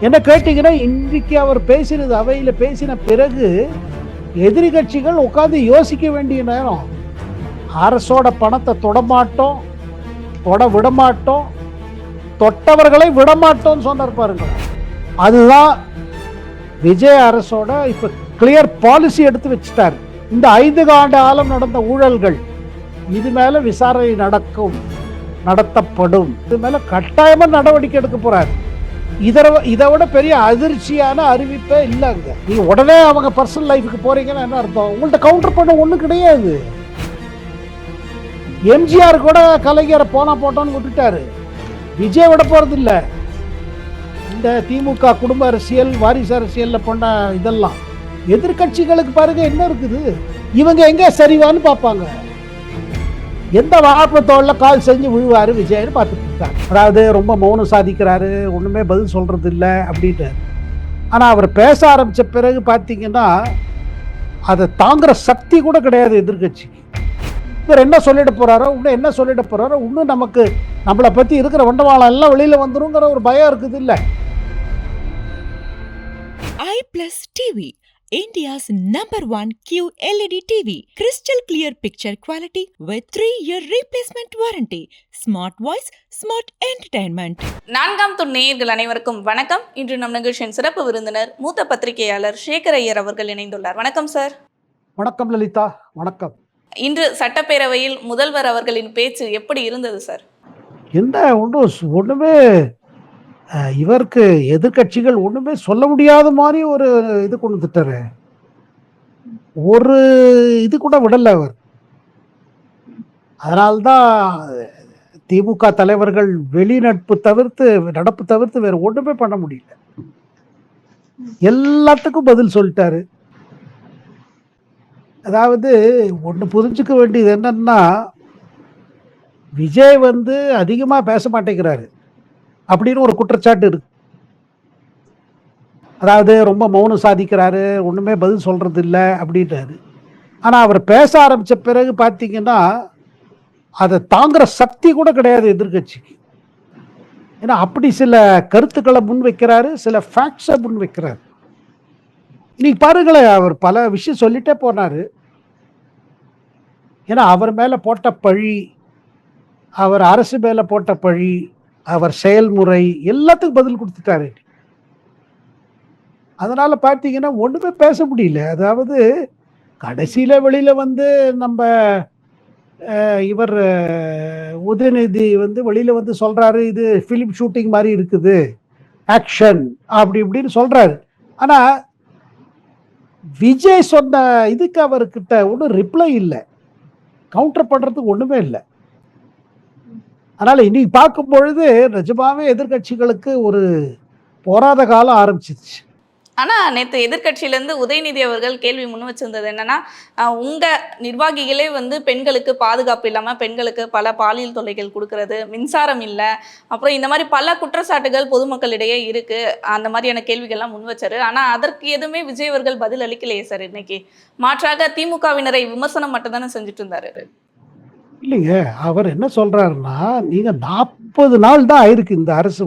என்ன கேட்டீங்கன்னா, இன்றைக்கு அவர் பேசினது அவையில் பேசின பிறகு எதிரி கட்சிகள் உட்கார்ந்து யோசிக்க வேண்டிய நேரம். அரசோட பணத்தை தொடமாட்டோம், தொட விடமாட்டோம், தொட்டவர்களை விடமாட்டோம்னு சொன்னார் பாருங்க. அதுதான் விஜய் அரசோட இப்ப கிளியர் பாலிசி எடுத்து வச்சுட்டார். இந்த 5 ஆண்டு காலம் நடந்த ஊழல்கள் இது மேல விசாரணை நடத்தப்படும். இது மேல கட்டாயமா நடவடிக்கை எடுக்க போறாரு. இதை விட பெரிய அதிர்ச்சியான அறிவிப்பே இல்லைங்க. நீங்க உடனே அவங்க பர்சனல் லைஃபுக்கு போறீங்கன்னா என்ன அர்த்தம்? உங்கள்ட்ட கவுண்டர் பண்ண ஒண்ணும் கிடையாது. எம்ஜிஆர் கூட கலைஞரை போனா போட்டோன்னு விட்டுட்டாரு. விஜய் விட போறது இல்லை. இந்த திமுக குடும்ப அரசியல், வாரிசு அரசியல்ல பண்ண இதெல்லாம் எதிர்கட்சிகளுக்கு பாருங்க என்ன இருக்குது. இவங்க எங்க சரிவான்னு பார்ப்பாங்க. எந்த வாழைப்பழத்தோட கால் செஞ்சு விழுவாரு விஜய்னு பார்த்துட்டு இருக்காங்க. அதாவது ரொம்ப மௌனம் சாதிக்கிறாரு, ஒண்ணுமே பதில் சொல்றது இல்லை அப்படின்ட்டு. ஆனா அவர் பேச ஆரம்பிச்ச பிறகு பார்த்தீங்கன்னா அதை தாங்குற சக்தி கூட கிடையாது எதிர்கட்சிக்கு. இவர் என்ன சொல்லிட போறாரோ, இன்னும் நமக்கு நம்மளை பத்தி இருக்கிற வண்டவாளம் எல்லாம் வெளியில வந்துருங்கிற ஒரு பயம் இருக்குது இல்ல. iPlus TV, India's #1 QLED TV, crystal clear picture quality with 3-year replacement warranty, smart voice, smart entertainment. 4ஆம் துண் நேயர்கள் அனைவருக்கும் வணக்கம். இன்று நம் நிகழ்ச்சியின் சிறப்பு விருந்தினர் மூத்த பத்திரிகையாளர் சேகர் ஐயர் அவர்கள் இணைந்துள்ளார். வணக்கம் சார். வணக்கம் லலிதா. வணக்கம். இன்று சட்டப்பேரவையில் முதல்வர் அவர்களின் பேச்சு எப்படி இருந்தது சார்? என்ன ஒண்ணுமே இவருக்கு எதிர்கட்சிகள் ஒண்ணுமே சொல்ல முடியாத மாதிரி ஒரு இது கொண்டு வந்துட்டாரு. ஒரு இது கூட விடல அவர். அதனால்தான் திமுக தலைவர்கள் நடப்பு தவிர்த்து வேற ஒண்ணுமே பண்ண முடியல. எல்லாத்துக்கும் பதில் சொல்லிட்டாரு. அதாவது ஒன்று புரிஞ்சுக்க வேண்டியது என்னன்னா, விஜய் அதிகமா பேச மாட்டேங்கிறாரு அப்படின்னு ஒரு குற்றச்சாட்டு இருக்கு. அதாவது ரொம்ப மௌனம் சாதிக்கிறாரு, ஒண்ணுமே பதில் சொல்றது இல்லை அப்படின்றாரு. ஆனா அவர் பேச ஆரம்பிச்ச பிறகு பார்த்தீங்கன்னா அதை தாங்குற சக்தி கூட கிடையாது எதிர்கட்சிக்கு. ஏன்னா அப்படி சில கருத்துக்களை முன் வைக்கிறாரு, சில ஃபேக்ட்ஸை முன் வைக்கிறாரு. இன்னைக்கு பாருங்களேன், அவர் பல விஷயம் சொல்லிட்டே போனாரு. ஏன்னா அவர் மேல போட்ட பழி, அவர் அரசு மேல போட்ட பழி, அவர் செயல்முறை எல்லாத்துக்கும் பதில் கொடுத்துட்டாரு. அதனால பார்த்தீங்கன்னா ஒண்ணுமே பேச முடியல. அதாவது கடைசியில வெளியில நம்ம இவர் உதயநிதி வெளியில சொல்றாரு, இது பிலிம் ஷூட்டிங் மாதிரி இருக்குது, ஆக்ஷன் அப்படி இப்படின்னு சொல்றாரு. ஆனா விஜய் சொன்ன இதுக்கு அவர்கிட்ட ஒன்றும் ரிப்ளை இல்லை, கவுண்டர் பண்றதுக்கு ஒண்ணுமே இல்லை. அதனால இன்னைக்கு பார்க்கும் பொழுது நிஜமாவே எதிர்கட்சிகளுக்கு ஒரு போராத காலம் ஆரம்பிச்சிருச்சு. ஆனா நேற்று எதிர்கட்சியிலேருந்து உதயநிதி அவர்கள் கேள்வி முன் வச்சிருந்தது என்னன்னா, உங்க நிர்வாகிகளே பெண்களுக்கு பாதுகாப்பு இல்லாம பெண்களுக்கு பல பாலியல் தொல்லைகள் கொடுக்கறது, மின்சாரம் இல்லை, அப்புறம் இந்த மாதிரி பல குற்றச்சாட்டுகள் பொதுமக்களிடையே இருக்கு, அந்த மாதிரியான கேள்விகள்லாம் முன் வச்சாரு. ஆனா அதற்கு எதுவுமே விஜய் அவர்கள் பதில் அளிக்கலையே சார். இன்னைக்கு மாற்றாக திமுகவினரை விமர்சனம் மட்டும் தானே செஞ்சுட்டு இருந்தாரு. இல்லைங்க, அவர் என்ன சொல்றாருன்னா, நீங்க 40 நாள் தான் ஆயிருக்கு இந்த அரசு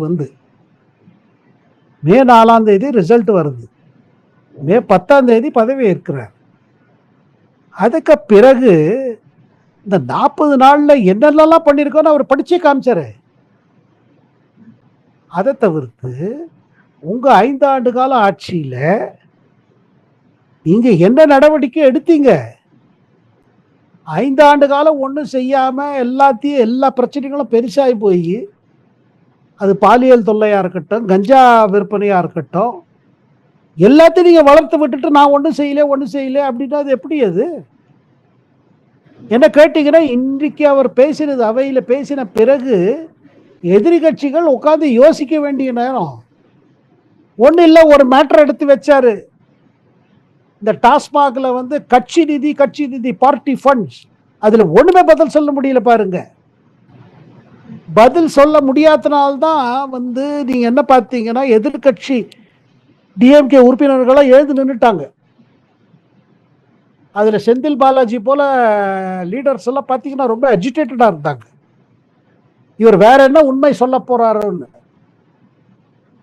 மே 4ஆம் தேதி ரிசல்ட் வருது, மே 10ஆம் தேதி பதவி ஏற்கிறார். அதுக்கு பிறகு இந்த 40 நாள்ல என்னென்னலாம் பண்ணிருக்கோன்னு அவர் படிச்சே காமிச்சாரு. அதை தவிர்த்து உங்க 5 ஆண்டு கால ஆட்சியில நீங்க என்ன நடவடிக்கை எடுத்தீங்க? 5 ஆண்டு காலம் ஒன்றும் செய்யாம எல்லா பிரச்சனைகளும் பெருசாகி போய், அது பாலியல் தொல்லையா இருக்கட்டும், கஞ்சா விற்பனையா இருக்கட்டும், எல்லாத்தையும் நீங்க வளர்த்து விட்டுட்டு நான் ஒன்றும் செய்யல அப்படின்னா அது எப்படி? அது என்ன கேட்டீங்கன்னா, இன்றைக்கு அவர் பேசினது அவையில பேசின பிறகு எதிரி கட்சிகள் உட்கார்ந்து யோசிக்க வேண்டிய நேரம். ஒன்றும் இல்லை, ஒரு மேட்டர் எடுத்து வச்சாரு. இந்த டாஸ்மாக்ல கட்சி நிதி பார்ட்டி ஃபண்ட்ஸ், அதுல ஒண்ணுமே பதில் சொல்ல முடியல பாருங்க. பதில் சொல்ல முடியாதனால்தான் நீங்க என்ன பார்த்தீங்கன்னா, எதிர்கட்சி டிஎம்கே உறுப்பினர்களாக எழுந்து நின்றுட்டாங்க. அதுல செந்தில் பாலாஜி போல லீடர்ஸ் எல்லாம் பார்த்தீங்கன்னா ரொம்ப அஜிடேட்டடா இருந்தாங்க. இவர் வேற என்ன உண்மை சொல்ல போறாருன்னு.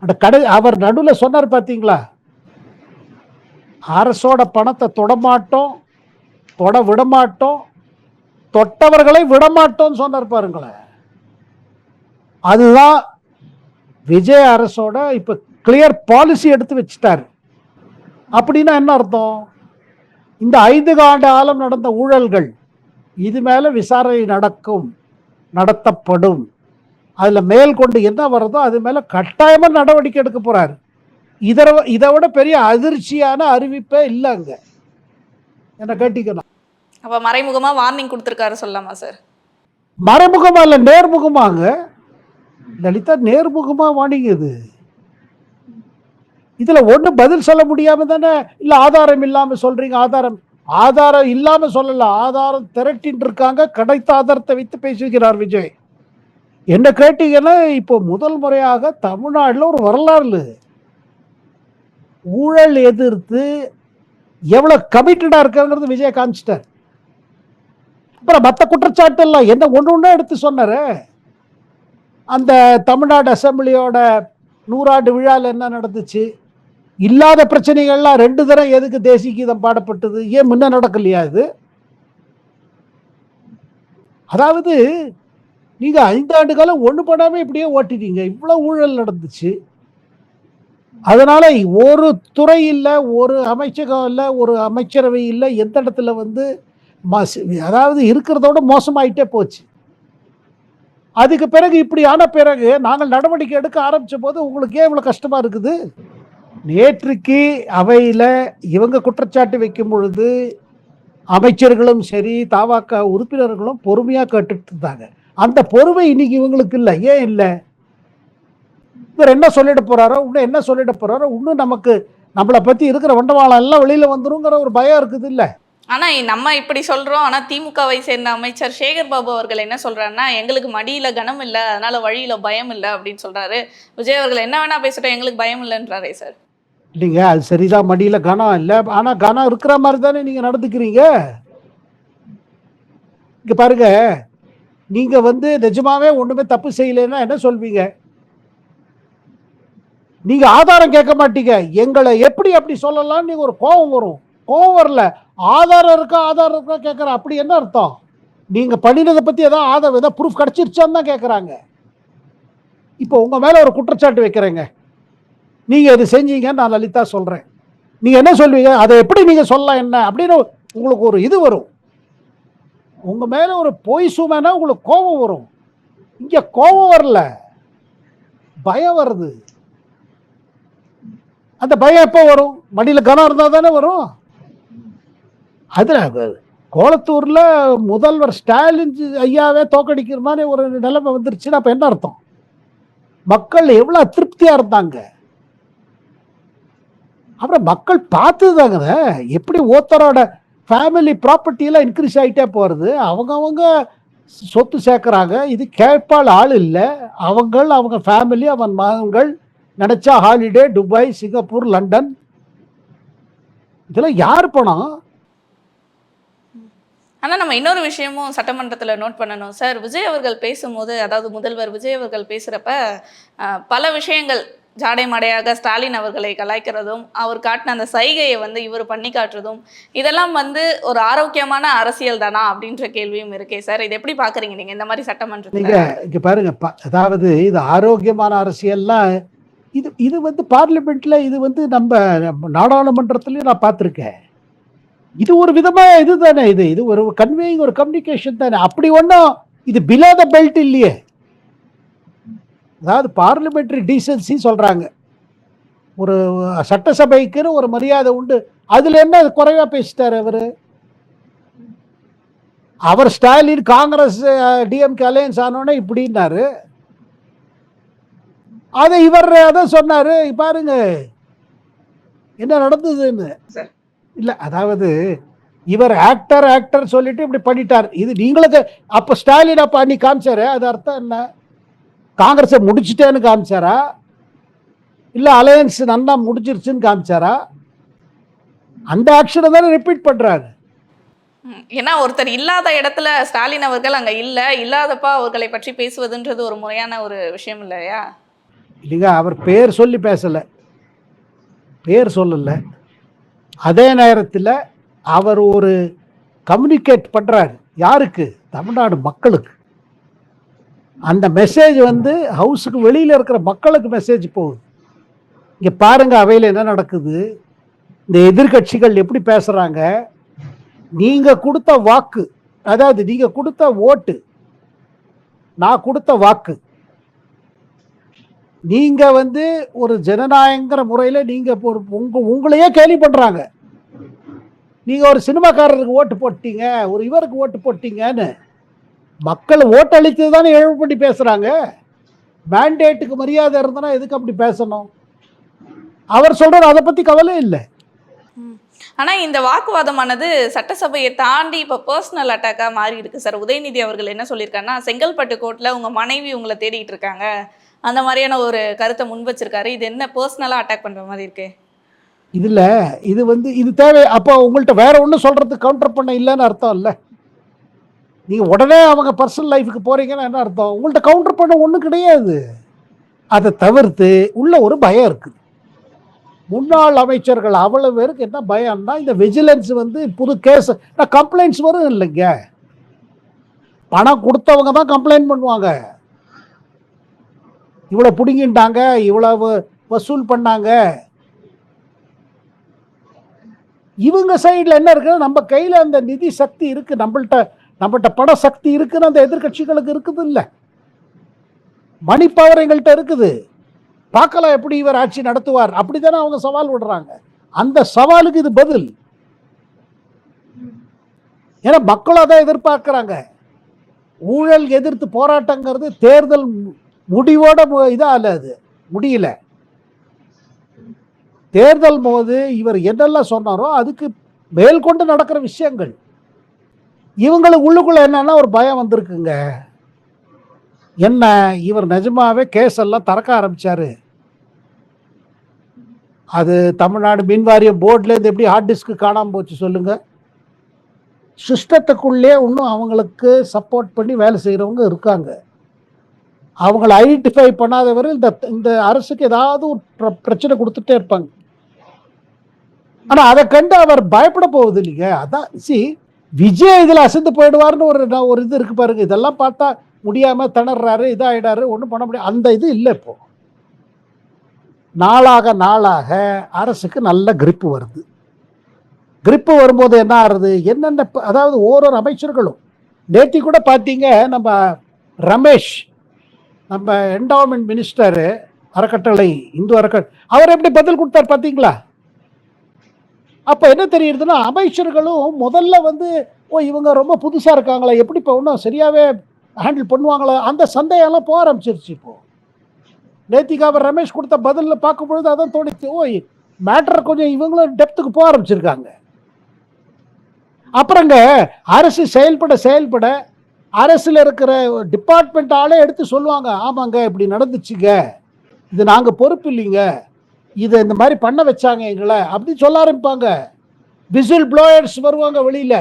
அந்த அவர் நடுவில் சொன்னார் பார்த்தீங்களா, அரசோட பணத்தை தொடமாட்டோம், தொட விடமாட்டோம், தொட்டவர்களை விடமாட்டோம்னு சொன்னார் பாருங்களேன். அதுதான் விஜய் அரசோட இப்ப கிளியர் பாலிசி எடுத்து வச்சுட்டாரு. அப்படின்னா என்ன அர்த்தம்? இந்த 5 ஆண்டு காலம் நடந்த ஊழல்கள் இது மேல விசாரணை நடத்தப்படும். அதுல மேல் கொண்டு என்ன வருதோ அது மேல கட்டாயமா நடவடிக்கை எடுக்க போறாரு. இதை விட பெரிய அதிர்ச்சியான அறிவிப்பே இல்லைங்க. என்ன கேட்டீங்கன்னா, அப்ப மறைமுகமா வார்னிங் கொடுத்திருக்காரு சொல்லலாமா சார்? மறைமுகமா இல்ல, நேர்முகமாங்க. லலிதா, நேர்முகமா வாணிங்குது. இதுல ஒண்ணு பதில் சொல்ல முடியாம தானே, இல்ல ஆதாரம் இல்லாம சொல்றீங்க. ஆதாரம் இல்லாம சொல்லல, ஆதாரம் திரட்டின்னு இருக்காங்க. கிடைத்த ஆதாரத்தை வைத்து பேசுகிறார் விஜய். என்ன கேட்டீங்கன்னா, இப்போ முதல் முறையாக தமிழ்நாடுல ஒரு வரலாறு ஊழல் எதிர்த்து எவ்வளவு கமிட்டடா இருக்காங்கிறது விஜய் காமிச்சிட்டார். அப்புறம் மற்ற குற்றச்சாட்டு எல்லாம் என்ன ஒண்ணு எடுத்து சொன்னாரு. அந்த தமிழ்நாடு அசம்பிளியோட 100ஆண்டு விழாவில் என்ன நடந்துச்சு, இல்லாத பிரச்சனைகள்லாம் 2 தரம் எதுக்கு தேசிய கீதம் பாடப்பட்டது, ஏன் முன்ன நடக்கலையா? இது அதாவது நீங்க 5 ஆண்டு காலம் ஒண்ணு பண்ணாம இப்படியே ஓட்டிட்டீங்க. இவ்வளவு ஊழல் நடந்துச்சு. அதனால ஒரு துறை இல்ல, ஒரு அமைச்சகம் இல்ல, ஒரு அமைச்சரவை இல்ல, எந்த இடத்துல அதாவது இருக்கிறதோட மோசமாயிட்டே போச்சு. அதுக்கு பிறகு இப்படி ஆன பிறகு நாங்கள் நடவடிக்கை எடுக்க ஆரம்பிச்ச போது உங்களுக்கு ஏன் இவ்வளவு கஷ்டமா இருக்குது? நேற்றுக்கு அவையில இவங்க குற்றச்சாட்டு வைக்கும் பொழுது அமைச்சர்களும் சரி, தவாக உறுப்பினர்களும் பொறுமையா கேட்டுட்டு இருந்தாங்க. அந்த பொறுமை இன்னைக்கு இவங்களுக்கு இல்லை. ஏன் இல்லை? இவர் என்ன சொல்லிட போறாரோ, இன்னும் நம்மளை பத்தி இருக்கிற வண்டவாளம் எல்லாம் வெளியில வந்துருங்கிற ஒரு பயம் இருக்குது இல்ல? ஆனா நம்ம இப்படி சொல்றோம். ஆனா திமுகவை சேர்ந்த அமைச்சர் சேகர் பாபு அவர்கள் என்ன சொல்றாருன்னா, எங்களுக்கு மடியில கனம் இல்ல, அதனால வழியில பயம் இல்ல அப்படின்னு சொல்றாரு. விஜய் அவர்கள் என்ன வேணா பேசட்டும், எங்களுக்கு பயம் இல்லைன்றாரே சார். இல்லைங்க, அது சரிதான், மடியில கனம் இல்லை. ஆனா கனம் இருக்கிற மாதிரி தானே நீங்க நடந்துக்கிறீங்க. இங்க பாருங்க, நீங்க நிஜமாவே ஒண்ணுமே தப்பு செய்யலைன்னா என்ன சொல்வீங்க? நீங்க ஆதாரம் கேட்க மாட்டீங்க. எங்களை எப்படி அப்படி சொல்லலாம், நீங்க ஒரு கோபம் வரும். கோபம் வரல, ஆதாரம் இருக்கா கேட்கற. அப்படி என்ன அர்த்தம்? நீங்க பண்ணினதை பத்தி ஏதாவது ப்ரூஃப் கிடைச்சிருச்சான்னு தான் கேட்கறாங்க. இப்போ உங்க மேல ஒரு குற்றச்சாட்டு வைக்கிறேங்க, நீங்க இது செஞ்சீங்க, நான் லலிதா சொல்றேன். நீங்க என்ன சொல்வீங்க? அதை எப்படி நீங்க சொல்லலாம் என்ன அப்படின்னு உங்களுக்கு ஒரு இது வரும். உங்க மேல ஒரு பொய் சுமைனா உங்களுக்கு கோபம் வரும். இங்க கோபம் வரல, பயம் வருது. அந்த பயம் எப்போ வரும்? மடியில கனம் இருந்தா தானே வரும். அதுல கோலத்தூர்ல முதல்வர் ஸ்டாலின் ஐயாவே தோக்கடிக்கிற மாதிரி ஒரு நிலைமை வந்துருச்சுன்னா அப்ப என்ன அர்த்தம்? மக்கள் எவ்வளவு அதிருப்தியா இருந்தாங்க. அப்புறம் மக்கள் பார்த்துதாங்க எப்படி ஒருத்தரோட ஃபேமிலி ப்ராப்பர்ட்டி எல்லாம் இன்க்ரீஸ் ஆகிட்டே போறது. அவங்க சொத்து சேர்க்கறாங்க. இது கேட்பால் ஆள் இல்லை. அவங்க ஃபேமிலி, அவன் மகன்கள் நினைச்சா ஹாலிடே, துபாய், சிங்கப்பூர், லண்டன். இதெல்லாம் யார் பணம்? ஆனால் நம்ம இன்னொரு விஷயமும் சட்டமன்றத்தில் நோட் பண்ணணும் சார். விஜய் அவர்கள் பேசும்போது, அதாவது முதல்வர் விஜய் அவர்கள் பேசுகிறப்ப பல விஷயங்கள் ஜாடை மாடையாக ஸ்டாலின் அவர்களை கலாய்க்கிறதும், அவர் காட்டின அந்த சைகையை இவர் பண்ணி காட்டுறதும், இதெல்லாம் ஒரு ஆரோக்கியமான அரசியல் தானா அப்படின்ற கேள்வியும் இருக்கே சார். இது எப்படி பார்க்குறீங்க நீங்கள் இந்த மாதிரி சட்டமன்றத்தில்? இங்கே பாருங்க, அதாவது இது ஆரோக்கியமான அரசியல்லாம் இது பார்லிமெண்ட்ல, இது நம்ம நாடாளுமன்றத்துலயும் நான் பார்த்துருக்கேன். இது ஒரு விதமா இது தானே, இது ஒரு கன்வேயிங், ஒரு கம்யூனிகேஷன் தானே. அப்படி ஒன்றும் இது பிலோ த பெல்ட் இல்லையே. அதாவது பார்லிமெண்டரி டீசன்சி சொல்றாங்க, ஒரு சட்டசபைக்குன்னு ஒரு மரியாதை உண்டு. அதுல என்ன குறைவா பேசிட்டாரு அவர் ஸ்டாலின் காங்கிரஸ் டிஎம்கே அலையன்ஸ் ஆனோடனே இப்படின்னாரு. அதை இவர் அதான் சொன்னாரு. பாருங்க என்ன நடந்ததுன்னு. இல்ல, அதாவது இவர் ஆக்டர் சொல்லிட்டு இப்படி பண்ணிட்டார். இது நீங்களுக்கு அப்ப ஸ்டாலின் அப்ப அன்னைக்கு காமிச்சாரு. அது அர்த்தம் என்ன? காங்கிரஸை முடிச்சுட்டேன்னு காமிச்சாரா, இல்ல அலையன்ஸ் நல்லா முடிச்சிருச்சுன்னு காமிச்சாரா? அந்த ஆக்ஷனை தானே ரிப்பீட் பண்றாரு. ஏன்னா ஒருத்தர் இல்லாத இடத்துல ஸ்டாலின் அவர்கள் அங்க இல்லாதப்ப அவர்களை பற்றி பேசுவதுன்றது ஒரு முறையான ஒரு விஷயம் இல்லையா? இல்லைங்க, அவர் பேர் சொல்லி பேசலை, பேர் சொல்லலை. அதே நேரத்தில் அவர் ஒரு கம்யூனிகேட் பண்ணுறாரு. யாருக்கு? தமிழ்நாடு மக்களுக்கு. அந்த மெசேஜ் வந்து ஹவுஸுக்கு வெளியில் இருக்கிற மக்களுக்கு மெசேஜ் போகுது. இங்கே பாருங்க அவையில் என்ன நடக்குது, இந்த எதிர்கட்சிகள் எப்படி பேசுகிறாங்க. நீங்கள் கொடுத்த வாக்கு, அதாவது நீங்கள் கொடுத்த ஓட்டு, நான் கொடுத்த வாக்கு, நீங்கள் வந்து ஒரு ஜனநாயகங்கிற முறையில் நீங்கள் ஒரு உங்களையே கேலி பண்ணுறாங்க. நீங்கள் ஒரு சினிமாக்காரருக்கு ஓட்டு போட்டீங்க, ஒரு இவருக்கு ஓட்டு போட்டீங்கன்னு மக்கள் ஓட்டளித்து தானே எழுவு பண்ணி பேசுகிறாங்க. மேண்டேட்டுக்கு மரியாதை இருந்தனா எதுக்கு அப்படி பேசணும்? அவர் சொல்கிறார் அதை பற்றி கவலை இல்லை. ஆனா இந்த வாக்குவாதமானது சட்டசபையை தாண்டி இப்போ பர்சனல் அட்டாக்கா மாறி இருக்கு சார். உதயநிதி அவர்கள் என்ன சொல்லியிருக்காருன்னா, செங்கல்பட்டு கோர்ட்ல உங்க மனைவி உங்களை தேடிட்டு இருக்காங்க, அந்த மாதிரியான ஒரு கருத்தை முன் வச்சிருக்காரு. இது என்ன பர்சனலா அட்டாக் பண்ற மாதிரி இருக்கு? இதில் இது வந்து இது தேவை. அப்போ உங்கள்கிட்ட வேற ஒன்றும் சொல்கிறதுக்கு கவுண்டர் பண்ண இல்லைன்னு அர்த்தம் இல்லை. நீங்கள் உடனே அவங்க பர்சனல் லைஃபுக்கு போகிறீங்கன்னு என்ன அர்த்தம்? உங்கள்கிட்ட கவுண்டர் பண்ண ஒன்றும் கிடையாது. அதை தவிர்த்து உள்ள ஒரு பயம் இருக்குது. முன்னாள் அமைச்சர்கள் அவ்வளோ பேருக்கு என்ன பயம்னா, இந்த விஜிலன்ஸ் வந்து புது கேஸ் கம்ப்ளைண்ட்ஸ் வரும் இல்லைங்க. பணம் கொடுத்தவங்க தான் கம்ப்ளைண்ட் பண்ணுவாங்க. இவ்வளோ பிடுங்கிட்டாங்க, இவ்வளவு வசூல் பண்ணாங்க. இவங்க சைடில் என்ன இருக்குன்னா, நம்ம கையில் அந்த நிதி சக்தி இருக்குது, நம்மள்கிட்ட பண சக்தி இருக்குன்னு அந்த எதிர்கட்சிகளுக்கு இருக்குது இல்லை. மணி பவர் எங்கள்கிட்ட இருக்குது, பார்க்கலாம் எப்படி இவர் ஆட்சி நடத்துவார், அப்படித்தானே அவங்க சவால் விடுறாங்க. அந்த சவாலுக்கு இது பதில். ஏன்னா மக்களும் அதான் எதிர்பார்க்குறாங்க. ஊழல் எதிர்த்து போராட்டங்கிறது தேர்தல் முடிவோட இதாக இல்லை, அது முடியல. தேர்தல் போது இவர் என்னெல்லாம் சொன்னாரோ அதுக்கு மேல்கொண்டு நடக்கிற விஷயங்கள். இவங்களுக்கு உள்ளுக்குள்ள என்னன்னா ஒரு பயம் வந்திருக்குங்க. என்ன, இவர் நிஜமாவே கேஸ் எல்லாம் திறக்க ஆரம்பிச்சாரு. அது தமிழ்நாடு மின்வாரிய போர்ட்லேருந்து எப்படி ஹார்ட் டிஸ்க்கு காணாமல் போச்சு சொல்லுங்க. சிஸ்டத்துக்குள்ளே இன்னும் அவங்களுக்கு சப்போர்ட் பண்ணி வேலை செய்கிறவங்க இருக்காங்க. அவங்கள ஐடென்டிஃபை பண்ணாதவரை இந்த அரசுக்கு ஏதாவது ஒரு பிரச்சனை கொடுத்துட்டே இருப்பாங்க. ஆனால் அதை கண்டு அவர் பயப்பட போகுது இல்லைங்க. அதான் விஜய் இதில் அசந்து போயிடுவார்னு ஒரு இது இருக்கு பாருங்க. இதெல்லாம் பார்த்தா முடியாமல் திணறாரு, இதாகிடாரு, ஒன்றும் பண்ண முடியாது. அந்த இது இல்லை. இப்போ நாளாக நாளாக அரசுக்கு நல்ல கிரிப்பு வருது. கிரிப்பு வரும்போது என்ன ஆகுறது, என்னென்ன அதாவது ஓரொரு அமைச்சர்களும் நேத்தி கூட பார்த்தீங்க, நம்ம ரமேஷ், நம்ம என்டோமெண்ட் மினிஸ்டரு, அறக்கட்டளை, இந்து அறக்கட்டளை, அவர் எப்படி பதில் கொடுத்தார் பார்த்தீங்களா? அப்போ என்ன தெரியுதுன்னா, அமைச்சர்களும் முதல்ல வந்து இவங்க ரொம்ப புதுசாக இருக்காங்களா, எப்படி இப்போ இன்னும் சரியாகவே ஹேண்டில் பண்ணுவாங்களா, அந்த சந்தேகம்லாம் போக ஆரம்பிச்சிருச்சு. இப்போ நேத்திக்கு அவர் ரமேஷ் கொடுத்த பதிலில் பார்க்கும்பொழுது அதான் தோணிச்சு, மேட்டர் கொஞ்சம் இவங்களும் டெப்த்துக்கு போக ஆரம்பிச்சிருக்காங்க. அப்புறங்க அரசு செயல்பட அரசில் இருக்கிற டிபார்ட்மெண்ட் ஆளே எடுத்து சொல்லுவாங்க, ஆமாங்க இப்படி நடந்துச்சுங்க, இது நாங்கள் பொறுப்பு இல்லைங்க, இதை இந்த மாதிரி பண்ண வச்சாங்க எங்களை அப்படின்னு சொல்ல ஆரம்பிப்பாங்க. விசில் ப்ளோயர்ஸ் வருவாங்க வெளியில,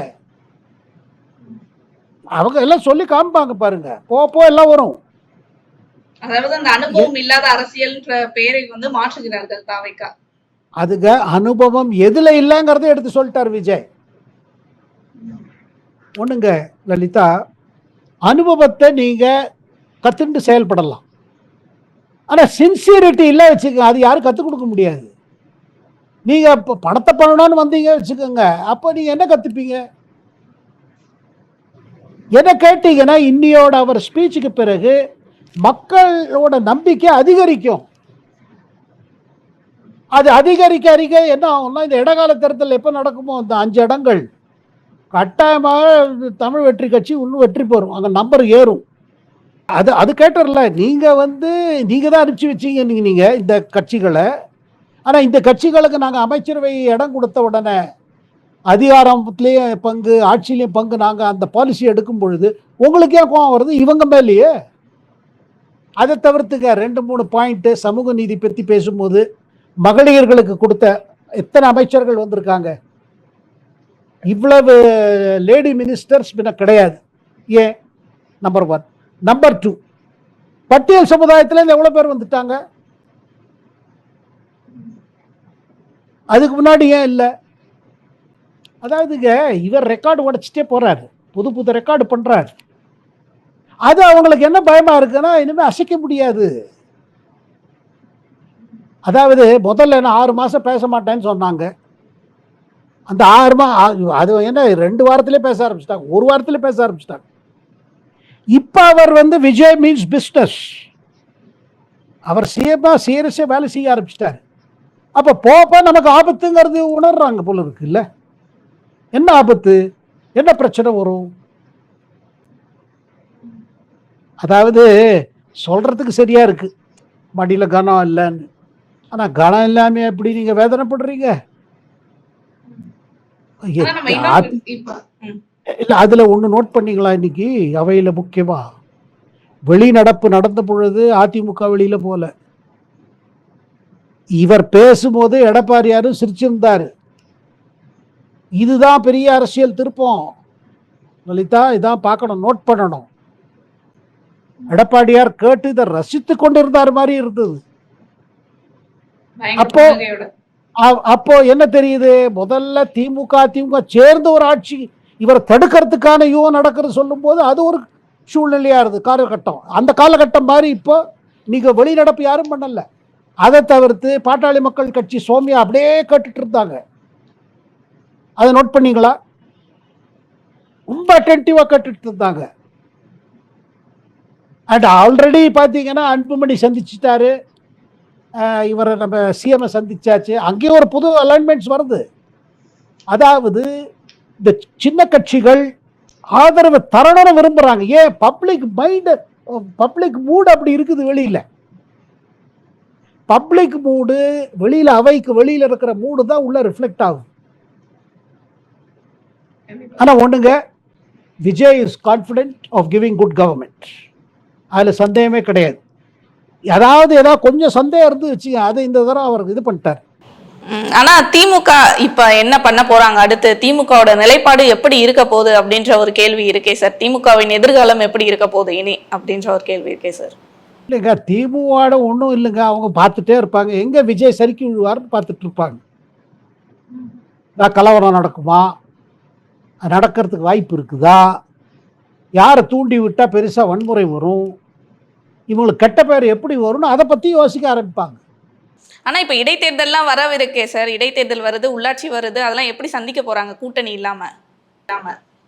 அவங்க எல்லாம் சொல்லி காமிப்பாங்க பாருங்க. போ எல்லாம் வரும். அதாவது அந்த அனுபவம் இல்லாத அரசியல் பெயரை வந்து மாற்றுகிறார்கள் தாவைக்கா. அதுங்க அனுபவம் எதுல இல்லைங்கிறத எடுத்து சொல்லிட்டார் விஜய். ஒண்ணுங்க லலிதா, அனுபவத்தை நீங்க கத்துட்டு செயல்படலாம், ஆனா சின்சியரிட்டி இல்லை வச்சுக்கோங்க, அது யாரும் கற்றுக் கொடுக்க முடியாது. நீங்க இப்போ பணத்தை பண்ணணும்னு வந்தீங்க வச்சுக்கோங்க, அப்போ நீங்க என்ன கத்துப்பீங்க? என்ன கேட்டீங்கன்னா, இன்னையோட அவர் ஸ்பீச்சுக்கு பிறகு மக்களோட நம்பிக்கை அதிகரிக்கும். அது அதிகரிக்க என்ன ஆகும்னா, இந்த இடைக்கால தேர்தல் எப்போ நடக்குமோ அந்த 5 இடங்கள் கட்டாயமாக தமிழ் வெற்றி கட்சி இன்னும் வெற்றி பெறும், அங்கே நம்பர் ஏறும். அது கேட்டர்ல, நீங்கள் தான் அனுப்பிச்சி வச்சீங்க நீங்கள் இந்த கட்சிகளை. ஆனால் இந்த கட்சிகளுக்கு நாங்கள் அமைச்சரவை இடம் கொடுத்த உடனே அதிகாரத்துலேயும் பங்கு, ஆட்சியிலையும் பங்கு, நாங்கள் அந்த பாலிசி எடுக்கும் பொழுது உங்களுக்கு ஏன் கோவம் வருது? இவங்க மேலேயே. அதை தவிர்த்துங்க 2-3 பாயிண்ட்டு சமூக நீதி பற்றி பேசும்போது மகளிர்களுக்கு கொடுத்த எத்தனை அமைச்சர்கள் வந்திருக்காங்க? இவ்வளவு லேடி மினிஸ்டர்ஸ் பின்ன கிடையாது. ஏன்? நம்பர் 1. நம்பர் 2, பட்டியல் சமுதாயத்தில் எவ்வளோ பேர் வந்துட்டாங்க? அதுக்கு முன்னாடி ஏன் இல்லை? அதாவதுங்க, இவர் ரெக்கார்டு உடைச்சிட்டே போறாரு, புது புது ரெக்கார்டு பண்றாரு. அது அவங்களுக்கு என்ன பயமா இருக்குன்னா, இனிமே அசைக்க முடியாது. அதாவது முதல்ல என்ன 6 மாசம் பேச மாட்டேன்னு சொன்னாங்க. அந்த 6 அது என்ன 2 வாரத்திலே பேச ஆரம்பிச்சிட்டாங்க, 1 வாரத்திலே பேச ஆரம்பிச்சிட்டாங்க. இப்ப அவர் விஜய் மீன்ஸ் பிஸ்னஸ், அவர் சிஎம்மா சீரியஸா வேலை செய்ய ஆரம்பிச்சிட்டாரு. அப்ப போப்ப நமக்கு ஆபத்துங்கிறது உணர்றாங்க போல இருக்கு இல்ல? என்ன ஆபத்து, என்ன பிரச்சனை வரும்? அதாவது சொல்றதுக்கு சரியா இருக்கு, மடியில கனம் இல்லைன்னு. ஆனா கனம் இல்லாம எப்படி நீங்க வேதனைப்படுறீங்க? இல்ல, அதுல ஒண்ணு நோட் பண்ணீங்களா? இன்னைக்கு அவையில முக்கியமா வெளிநடப்பு நடந்த பொழுது அதிமுக வெளியில போல, இவர் பேசும்போது எடப்பாடியாரும் சிரிச்சிருந்தாரு. இதுதான் பெரிய அரசியல் திருப்பம் லலிதா, இதான் பார்க்கணும், நோட் பண்ணணும். எடப்பாடியார் கேட்டு இதை ரசித்து கொண்டிருந்தார் மாதிரி இருந்தது. அப்போ அப்போ என்ன தெரியுது? முதல்ல திமுக சேர்ந்து ஒரு ஆட்சி இவரை தடுக்கிறதுக்கான யுவம் நடக்கிறது சொல்லும் போது அது ஒரு சூழ்நிலையா இருந்தது, காலகட்டம். அந்த காலகட்டம் மாதிரி இப்போ நீங்க வெளிநடப்பு யாரும் பண்ணல. அதை தவிர்த்து பாட்டாளி மக்கள் கட்சி சோமியா அப்படியே கேட்டுட்டு இருந்தாங்க. அதை நோட் பண்ணீங்களா? ரொம்ப அட்டென்டிவா கேட்டுட்டு இருந்தாங்க. அண்ட் ஆல்ரெடி பார்த்தீங்கன்னா அன்புமணி சந்திச்சுட்டாரு, இவரை நம்ம சிஎம் சந்திச்சாச்சு. அங்கேயும் ஒரு புது அலைன்மெண்ட்ஸ் வருது. அதாவது இந்த சின்ன கட்சிகள் ஆதரவு தரணும்னு விரும்புறாங்க. ஏன்? பப்ளிக் மைண்ட், பப்ளிக் மூடு அப்படி இருக்குது வெளியில. பப்ளிக் மூடு வெளியில, அவைக்கு வெளியில இருக்கிற மூடு தான் உள்ள ரிஃப்ளெக்ட் ஆகும். ஆனா ஒண்ணுங்க, Vijay is confident of giving good government, அதுல சந்தேகமே கிடையாது. ஏதாவது கொஞ்சம் சந்தேகம் இருந்து வச்சுங்க, அதை இந்த தடவை அவர் இது பண்ணிட்டார். ஆனா திமுக இப்ப என்ன பண்ண போறாங்க அடுத்து? திமுகவோட நிலைப்பாடு எப்படி இருக்க போகுது அப்படின்ற ஒரு கேள்வி இருக்கே சார். திமுகவின் எதிர்காலம் எப்படி இருக்க போகுது இனி அப்படின்ற ஒரு கேள்வி இருக்கே சார். இல்லைங்க, திமுக ஒன்றும் இல்லைங்க, அவங்க பார்த்துட்டே இருப்பாங்க, எங்க விஜய் சறுக்கி விழுவார்னு பார்த்துட்டு இருப்பாங்க. கலவரம் நடக்குமா, நடக்கிறதுக்கு வாய்ப்பு இருக்குதா, யாரை தூண்டி விட்டா பெருசா வன்முறை வரும், இவங்களுக்கு கெட்ட பேர் எப்படி வரும்னு அதை பத்தி யோசிக்க ஆரம்பிப்பாங்க. ஆனா இப்ப இடைத்தேர்தல்லாம் வரவிருக்கே சார், இடைத்தேர்தல் வருது, உள்ளாட்சி வருது, அதெல்லாம் எப்படி சந்திக்க போறாங்க கூட்டணி இல்லாம?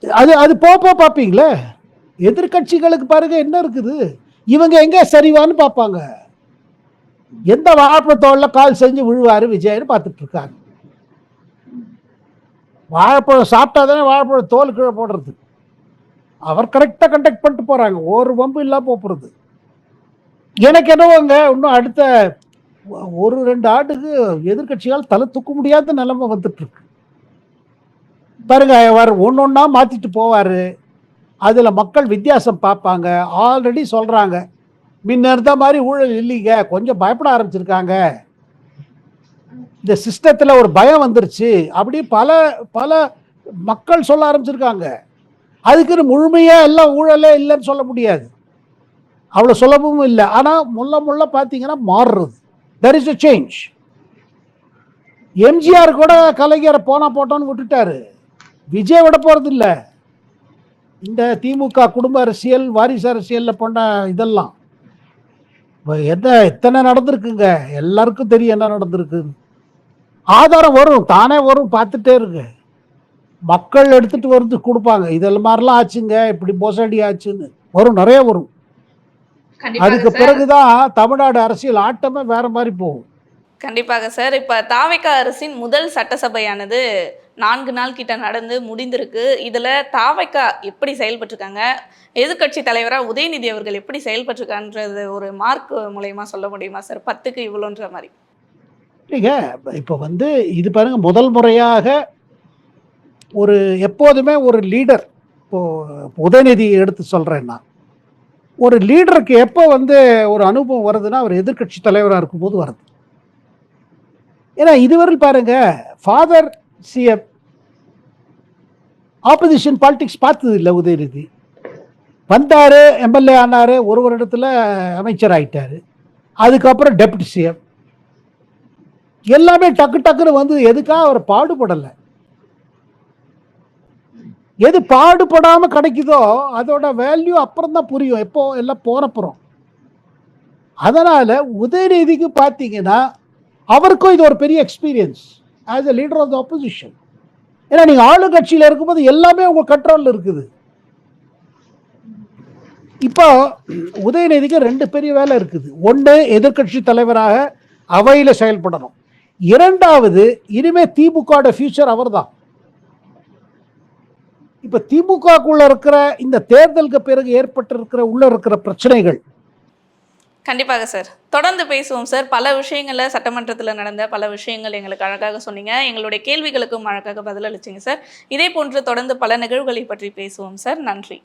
அது அது போப்போ பார்ப்பீங்களே. எதிர்கட்சிகளுக்கு பாருங்க என்ன இருக்குது, இவங்க எங்க சரிவான்னு பார்ப்பாங்க. எந்த வாழைப்பழத்தோட கால் செஞ்சு விழுவாரு விஜய்னு பார்த்துட்டு இருக்காங்க. வாழைப்பழம் சாப்பிட்டாதானே வாழைப்பழம் தோல் கீழே போடுறது. அவர் கரெக்டாக கண்டக்ட் பண்ணிட்டு போறாங்க, ஒரு வம்பு இல்லாம போறது. எனக்கு என்னவோங்க, இன்னும் அடுத்த 1-2 ஆண்டுக்கு எதிர்கட்சியால் தலை தூக்க முடியாத நிலைமை வந்துட்டு இருக்கு பாருங்க. அவர் ஒன்னொன்னா மாத்திட்டு போவாரு, அதுல மக்கள் வித்தியாசம் பார்ப்பாங்க. ஆல்ரெடி சொல்றாங்க, முன்ன இருந்த மாதிரி ஊழல் இல்லைங்க, கொஞ்சம் பயப்பட ஆரம்பிச்சிருக்காங்க, இந்த சிஸ்டத்துல ஒரு பயம் வந்துருச்சு அப்படி பல பல மக்கள் சொல்ல ஆரம்பிச்சிருக்காங்க. அதுக்குன்னு முழுமையா எல்லாம் ஊழலே இல்லைன்னு சொல்ல முடியாது, அவ்வளவு சுலபமும் இல்லை. ஆனா முள்ள பார்த்தீங்கன்னா மாறுறது. there is a change. MGR கூட கலைஞரை போட்டோன்னு விட்டுட்டாரு, விஜய் விட போறது இல்லை. இந்த திமுக குடும்ப அரசியல், வாரிசு அரசியல்ல போன இதெல்லாம் எத்தனை நடந்திருக்குங்க, எல்லாருக்கும் தெரியும் என்ன நடந்திருக்கு. ஆதாரம் வரும், தானே வரும், பார்த்துட்டே இருக்கு. மக்கள் எடுத்துட்டு வந்து கொடுப்பாங்க, இதெல்லாம் மாதிரிலாம் ஆச்சுங்க, இப்படி மோசடி ஆச்சுன்னு வரும், நிறைய வரும். அதுக்கு பிறகுதான் தமிழ்நாடு அரசியல் ஆட்டமே வேற மாதிரி போகும். கண்டிப்பாக சார். இப்ப தாவேகா அரசின் முதல் சட்டசபையானது 4 நாள் கிட்ட நடந்து முடிந்திருக்கு. இதுல தாவேகா எப்படி செயல்பட்டிருக்காங்க, எதிர்கட்சி தலைவரா உதயநிதி அவர்கள் எப்படி செயல்பட்டிருக்கான்றது ஒரு மார்க் மூலமா சொல்ல முடியுமா சார்? 10க்கு இவ்வளோன்ற மாதிரி. இல்லைங்க, இப்போ இது பாருங்க, முதல் முறையாக ஒரு எப்போதுமே ஒரு லீடர், இப்போ உதயநிதி எடுத்து சொல்றேன்னா, ஒரு லீடருக்கு எப்போ ஒரு அனுபவம் வருதுன்னா அவர் எதிர்கட்சி தலைவராக இருக்கும்போது வருது. ஏன்னா இதுவரை பாருங்க, ஃபாதர் சிஎம் ஆப்போசிஷன் பாலிடிக்ஸ் பார்த்தது இல்லை. உதயநிதி வந்தாரு, எம்எல்ஏ ஆனாரு, ஒரு வருடத்துல அமைச்சர் ஆயிட்டாரு, அதுக்கப்புறம் டெப்யூட்டி சிஎம், எல்லாமே டக்கு டக்குன்னு வந்து எதுக்காக அவர் பாடுபடலை. எது பாடுபடாம கிடைக்குதோ அதோட வேல்யூ அப்புறம் தான் புரியும், எப்போ எல்லாம் போனப்புறம். அதனால உதயநிதிக்கு பார்த்தீங்கன்னா அவருக்கும் இது ஒரு பெரிய experience as a leader of the opposition. ஏன்னா நீங்க ஆளுங்கட்சியில் இருக்கும்போது எல்லாமே உங்க கண்ட்ரோல்ல இருக்குது. இப்போ உதயநிதிக்கு 2 பெரிய வேலை இருக்குது. ஒன்று, எதிர்க்கட்சி தலைவராக அவையில் செயல்படணும். இரண்டாவது, இனிமே திமுக ஃபியூச்சர் அவர் தான். இப்ப திமுகக்குள்ள இருக்கிற இந்த தேர்தலுக்கு பிறகு ஏற்பட்டிருக்கிற உள்ள இருக்கிற பிரச்சனைகள். கண்டிப்பாக சார், தொடர்ந்து பேசுவோம் சார். பல விஷயங்கள்ல சட்டமன்றத்தில் நடந்த பல விஷயங்கள் எங்களுக்கு அழகாக சொன்னீங்க, எங்களுடைய கேள்விகளுக்கும் அழகாக பதிலளிச்சிங்க சார். இதே போன்று தொடர்ந்து பல நிகழ்வுகளை பற்றி பேசுவோம் சார். நன்றி.